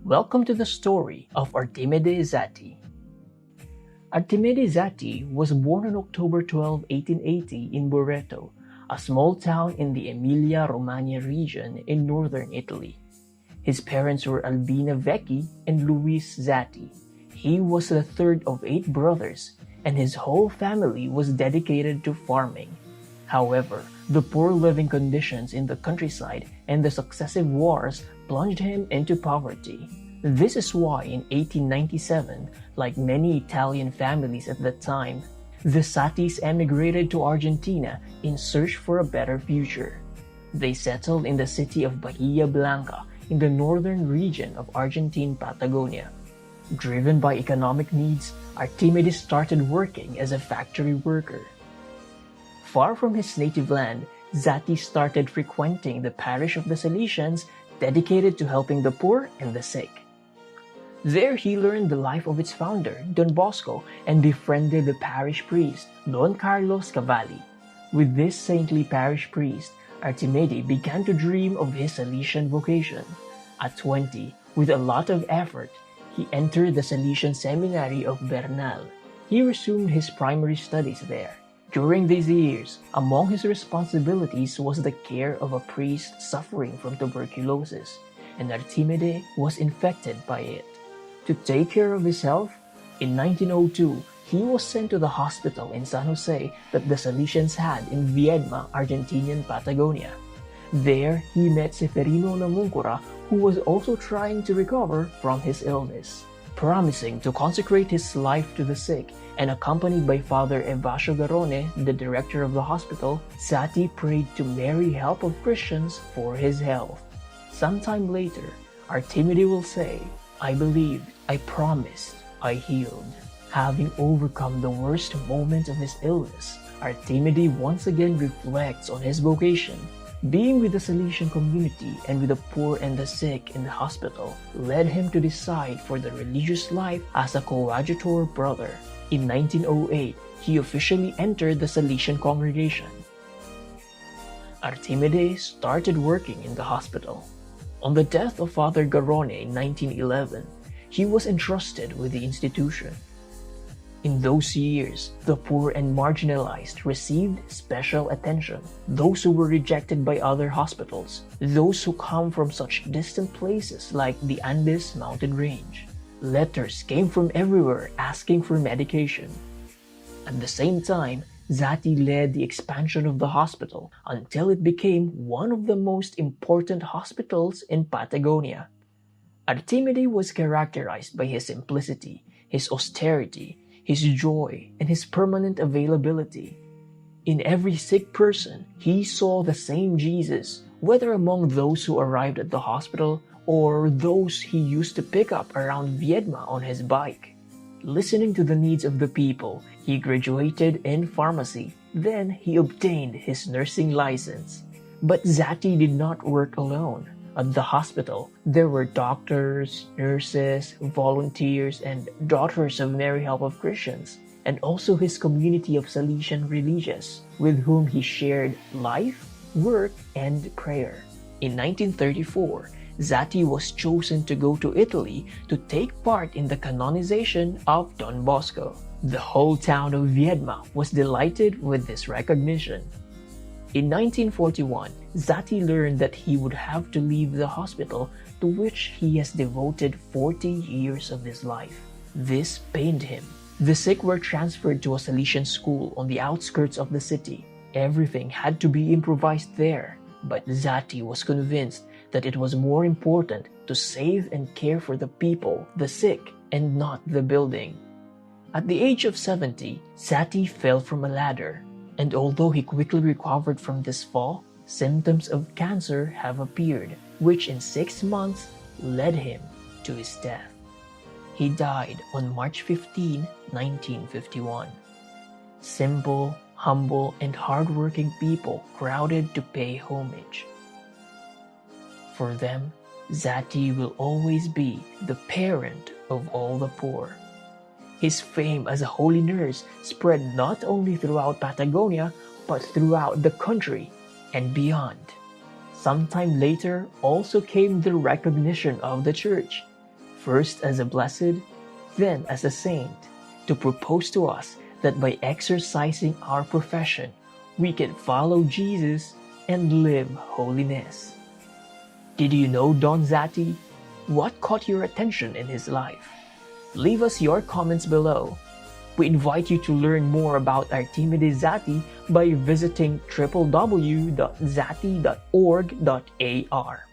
Welcome to the story of Artemide Zatti. Artemide Zatti was born on October 12, 1880 in Boretto, a small town in the Emilia-Romagna region in northern Italy. His parents were Albina Vecchi and Luis Zatti. He was the third of 8 brothers, and his whole family was dedicated to farming. However, the poor living conditions in the countryside and the successive wars plunged him into poverty. This is why in 1897, like many Italian families at that time, the Zattis emigrated to Argentina in search for a better future. They settled in the city of Bahia Blanca in the northern region of Argentine Patagonia. Driven by economic needs, Artemide started working as a factory worker. Far from his native land, Zatti started frequenting the parish of the Salesians dedicated to helping the poor and the sick. There he learned the life of its founder, Don Bosco, and befriended the parish priest, Don Carlos Cavalli. With this saintly parish priest, Artemide began to dream of his Salesian vocation. At 20, with a lot of effort, he entered the Salesian seminary of Bernal. He resumed his primary studies there. During these years, among his responsibilities was the care of a priest suffering from tuberculosis, and Artemide was infected by it. To take care of his health, in 1902, he was sent to the hospital in San Jose that the Salesians had in Viedma, Argentinian Patagonia. There, he met Seferino Namuncura, who was also trying to recover from his illness. Promising to consecrate his life to the sick, and accompanied by Father Evasio Garrone, the director of the hospital, Zatti prayed to Mary, help of Christians, for his health. Sometime later, Artemide will say, "I believed, I promised, I healed." Having overcome the worst moment of his illness, Artemide once again reflects on his vocation. Being with the Salesian community and with the poor and the sick in the hospital led him to decide for the religious life as a coadjutor brother. In 1908, he officially entered the Salesian congregation. Artemide started working in the hospital. On the death of Father Garrone in 1911, he was entrusted with the institution. In those years, the poor and marginalized received special attention. Those who were rejected by other hospitals, those who come from such distant places like the Andes mountain range. Letters came from everywhere asking for medication. At the same time, Zatti led the expansion of the hospital until it became one of the most important hospitals in Patagonia. Artemide was characterized by his simplicity, his austerity, his joy, and his permanent availability. In every sick person, he saw the same Jesus, whether among those who arrived at the hospital or those he used to pick up around Viedma on his bike. Listening to the needs of the people, he graduated in pharmacy. Then he obtained his nursing license. But Zatti did not work alone. At the hospital, there were doctors, nurses, volunteers, and daughters of Mary, help of Christians, and also his community of Salesian religious, with whom he shared life, work, and prayer. In 1934, Zatti was chosen to go to Italy to take part in the canonization of Don Bosco. The whole town of Viedma was delighted with this recognition. In 1941, Zatti learned that he would have to leave the hospital to which he has devoted 40 years of his life. This pained him. The sick were transferred to a Salesian school on the outskirts of the city. Everything had to be improvised there, but Zatti was convinced that it was more important to save and care for the people, the sick, and not the building. At the age of 70, Zatti fell from a ladder. And although he quickly recovered from this fall, symptoms of cancer have appeared, which in 6 months led him to his death. He died on March 15, 1951. Simple, humble, and hardworking people crowded to pay homage. For them, Zatti will always be the parent of all the poor. His fame as a holy nurse spread not only throughout Patagonia, but throughout the country and beyond. Sometime later also came the recognition of the church. first as a blessed, then as a saint, to propose to us that by exercising our profession, we can follow Jesus and live holiness. Did you know Don Zatti? What caught your attention in his life? Leave us your comments below. We invite you to learn more about Artemide Zatti by visiting www.zatti.org.ar.